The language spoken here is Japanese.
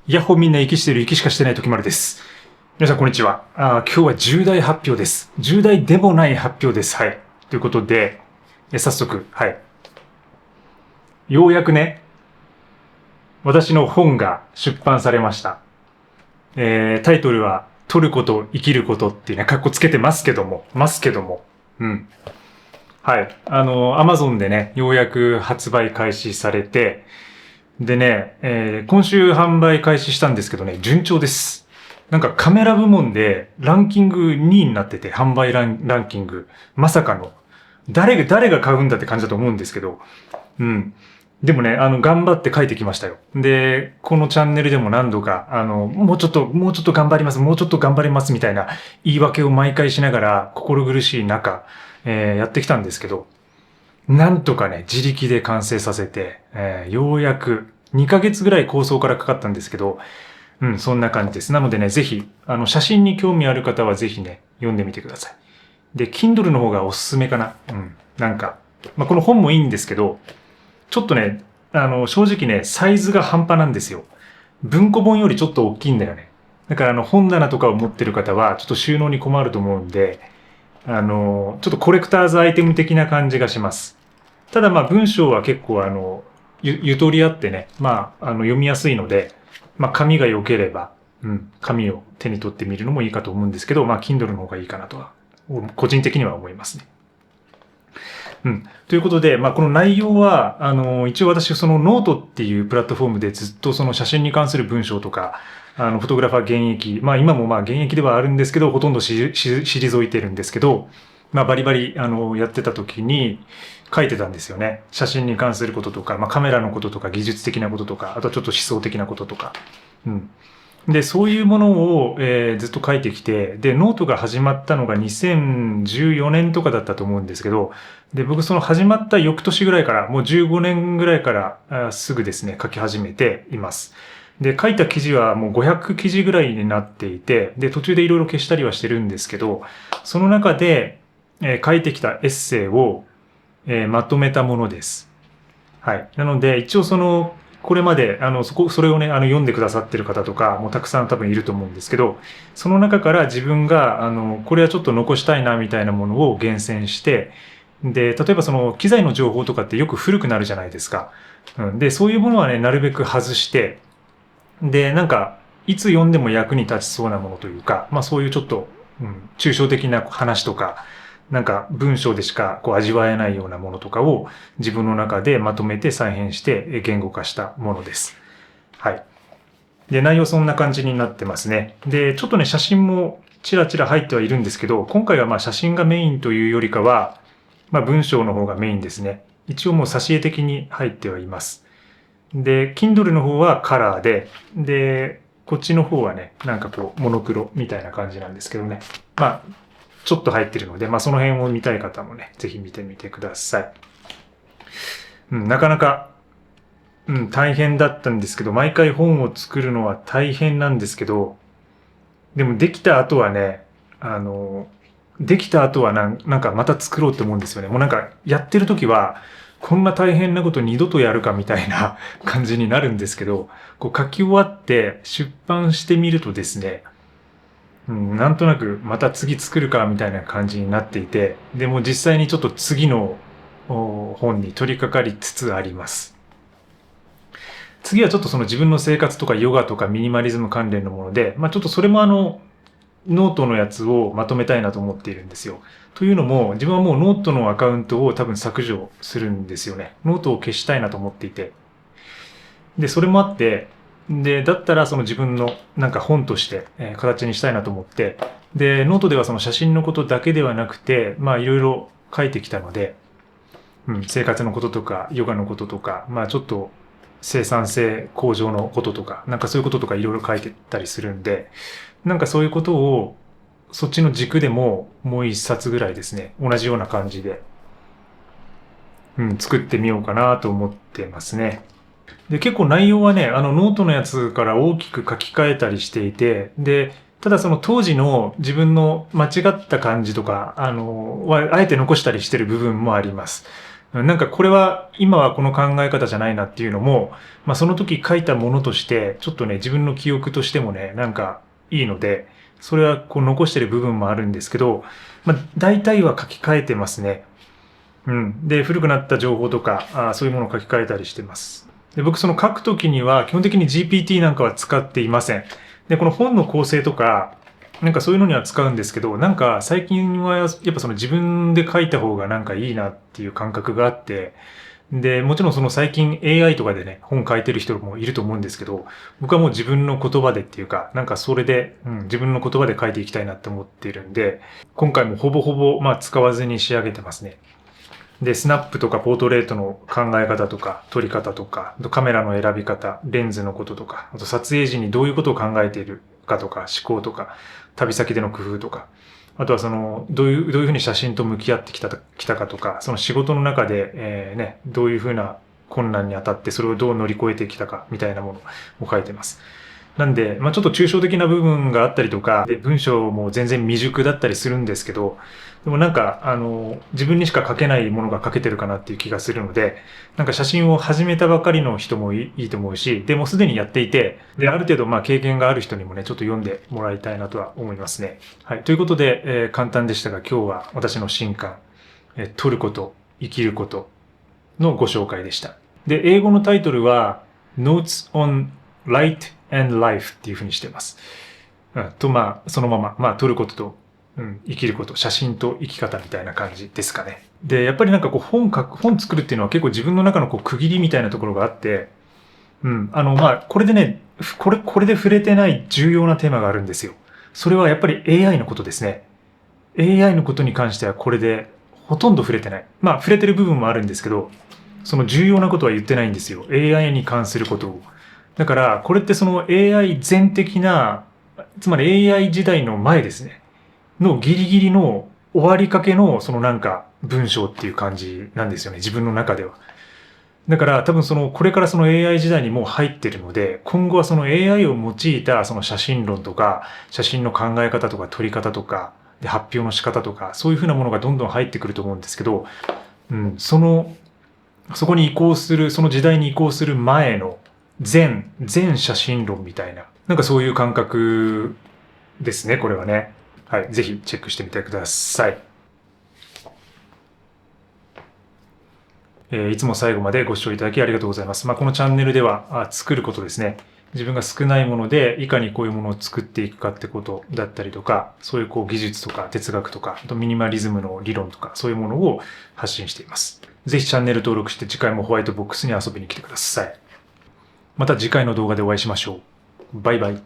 ヤッホーみんな息してる息しかしてない時丸です。皆さんこんにちは。今日は重大発表です。重大でもない発表です。はい。ということで、早速、はい。ようやくね、私の本が出版されました。タイトルは、取ること、生きることっていうね、かっこつけてますけども、うん。はい。Amazon でね、ようやく発売開始されて、でね、今週販売開始したんですけどね、順調です。なんかカメラ部門でランキング2位になってて、販売ランキング。まさかの。誰が買うんだって感じだと思うんですけど。うん。でもね、頑張って書いてきましたよ。で、このチャンネルでも何度か、もうちょっと頑張ります、もうちょっと頑張りますみたいな言い訳を毎回しながら、心苦しい中、やってきたんですけど、なんとかね、自力で完成させて、ようやく2ヶ月ぐらい構想からかかったんですけど、そんな感じです。なのでね、ぜひ、写真に興味ある方はぜひね、読んでみてください。で、Kindle の方がおすすめかな。なんか、この本もいいんですけど、ちょっとね、正直ね、サイズが半端なんですよ。文庫本よりちょっと大きいんだよね。だから本棚とかを持ってる方は、ちょっと収納に困ると思うんで、ちょっとコレクターズアイテム的な感じがします。ただ文章は結構ゆとりあってね、読みやすいので、紙が良ければ、紙を手に取ってみるのもいいかと思うんですけど、Kindle の方がいいかなとは、個人的には思いますね。ということで、この内容は、一応私、そのノートっていうプラットフォームでずっとその写真に関する文章とか、フォトグラファー現役、今も現役ではあるんですけど、ほとんど退いてるんですけど、バリバリ、やってた時に書いてたんですよね。写真に関することとか、カメラのこととか、技術的なこととか、あとちょっと思想的なこととか。で、そういうものを、ずっと書いてきて、で、ノートが始まったのが2014年とかだったと思うんですけど、で、僕その始まった翌年ぐらいから、もう15年ぐらいからすぐですね、書き始めています。で、書いた記事はもう500記事ぐらいになっていて、で、途中でいろいろ消したりはしてるんですけど、その中で、書いてきたエッセイを、まとめたものです。はい。なので、一応これまで、それをね、読んでくださってる方とか、もうたくさん多分いると思うんですけど、その中から自分が、これはちょっと残したいな、みたいなものを厳選して、で、例えばその機材の情報とかってよく古くなるじゃないですか。で、そういうものはね、なるべく外して、で、いつ読んでも役に立ちそうなものというか、そういうちょっと、抽象的な話とか、文章でしか味わえないようなものとかを自分の中でまとめて再編して言語化したものです。はい。で、内容そんな感じになってますね。で、ちょっとね、写真もちらちら入ってはいるんですけど、今回は写真がメインというよりかは、文章の方がメインですね。一応もう挿絵的に入ってはいます。で、Kindle の方はカラーで、こっちの方はね、モノクロみたいな感じなんですけどね。ちょっと入ってるので、その辺を見たい方もね、ぜひ見てみてください。なかなか、大変だったんですけど、毎回本を作るのは大変なんですけど、でもできた後はね、また作ろうって思うんですよね。もうやってる時は、こんな大変なこと二度とやるかみたいな感じになるんですけど、書き終わって出版してみるとですね、なんとなくまた次作るかみたいな感じになっていて、でも実際にちょっと次の本に取り掛かりつつあります。次はちょっとその自分の生活とかヨガとかミニマリズム関連のもので、ちょっとそれもノートのやつをまとめたいなと思っているんですよ。というのも、自分はもうノートのアカウントを多分削除するんですよね。ノートを消したいなと思っていて。で、それもあって、で、だったらその自分の本として、形にしたいなと思って、で、ノートではその写真のことだけではなくて、いろいろ書いてきたので、生活のこととか、ヨガのこととか、ちょっと生産性向上のこととか、そういうこととかいろいろ書いてたりするんで、そういうことを、そっちの軸でももう一冊ぐらいですね、同じような感じで、作ってみようかなと思ってますね。で、結構内容はね、ノートのやつから大きく書き換えたりしていて、で、ただその当時の自分の間違った感じとか、は、あえて残したりしてる部分もあります。なんかこれは今はこの考え方じゃないなっていうのも、まあ、その時書いたものとしてちょっとね自分の記憶としてもねなんかいいので、それはこう残してる部分もあるんですけど、まあ、大体は書き換えてますね。うん、で古くなった情報とかそういうものを書き換えたりしてます。で僕その書くときには基本的に GPT なんかは使っていません。でこの本の構成とかなんかそういうのには使うんですけど、なんか最近はやっぱその自分で書いた方がなんかいいなっていう感覚があって、でもちろんその最近 AI とかでね本書いてる人もいると思うんですけど、僕はもう自分の言葉でっていうかなんかそれで、自分の言葉で書いていきたいなって思っているんで、今回もほぼほぼまあ使わずに仕上げてますね。で、スナップとかポートレートの考え方とか、撮り方とか、あとカメラの選び方、レンズのこととか、あと撮影時にどういうことを考えているかとか、思考とか、旅先での工夫とか、あとはその、どういうふうに写真と向き合ってきたかとか、その仕事の中で、どういうふうな困難に当たってそれをどう乗り越えてきたかみたいなものを書いてます。なんで、まあ、ちょっと抽象的な部分があったりとか、で文章も全然未熟だったりするんですけど、でもなんか、自分にしか書けないものが書けてるかなっていう気がするので、なんか写真を始めたばかりの人もいいと思うし、でもすでにやっていて、で、ある程度まあ経験がある人にもね、ちょっと読んでもらいたいなとは思いますね。はい。ということで、簡単でしたが、今日は私の新刊、撮ること、生きることのご紹介でした。で、英語のタイトルは Notes on Light and Life っていうふうにしてます。まあ、そのまま、まあ、撮ることと、生きること、写真と生き方みたいな感じですかね。で、やっぱりなんかこう本作るっていうのは結構自分の中のこう区切りみたいなところがあって、まあ、これでね、これで触れてない重要なテーマがあるんですよ。それはやっぱり AI のことですね。AI のことに関してはこれでほとんど触れてない。まあ、触れてる部分もあるんですけど、その重要なことは言ってないんですよ。AI に関することを。だから、これってその AI 全的な、つまり AI 時代の前ですね。のギリギリの終わりかけのそのなんか文章っていう感じなんですよね。自分の中では。だから多分そのこれからその AI 時代にもう入ってるので、今後はその AI を用いたその写真論とか、写真の考え方とか撮り方とか、で発表の仕方とか、そういうふうなものがどんどん入ってくると思うんですけど、そこに移行する、その時代に移行する前の全写真論みたいな、なんかそういう感覚ですね、これはね。はい、ぜひチェックしてみてください。いつも最後までご視聴いただきありがとうございます。まあ、このチャンネルでは作ることですね。自分が少ないものでいかにこういうものを作っていくかってことだったりとか、そういうこう技術とか哲学とか、あとミニマリズムの理論とか、そういうものを発信しています。ぜひチャンネル登録して次回もホワイトボックスに遊びに来てください。また次回の動画でお会いしましょう。バイバイ。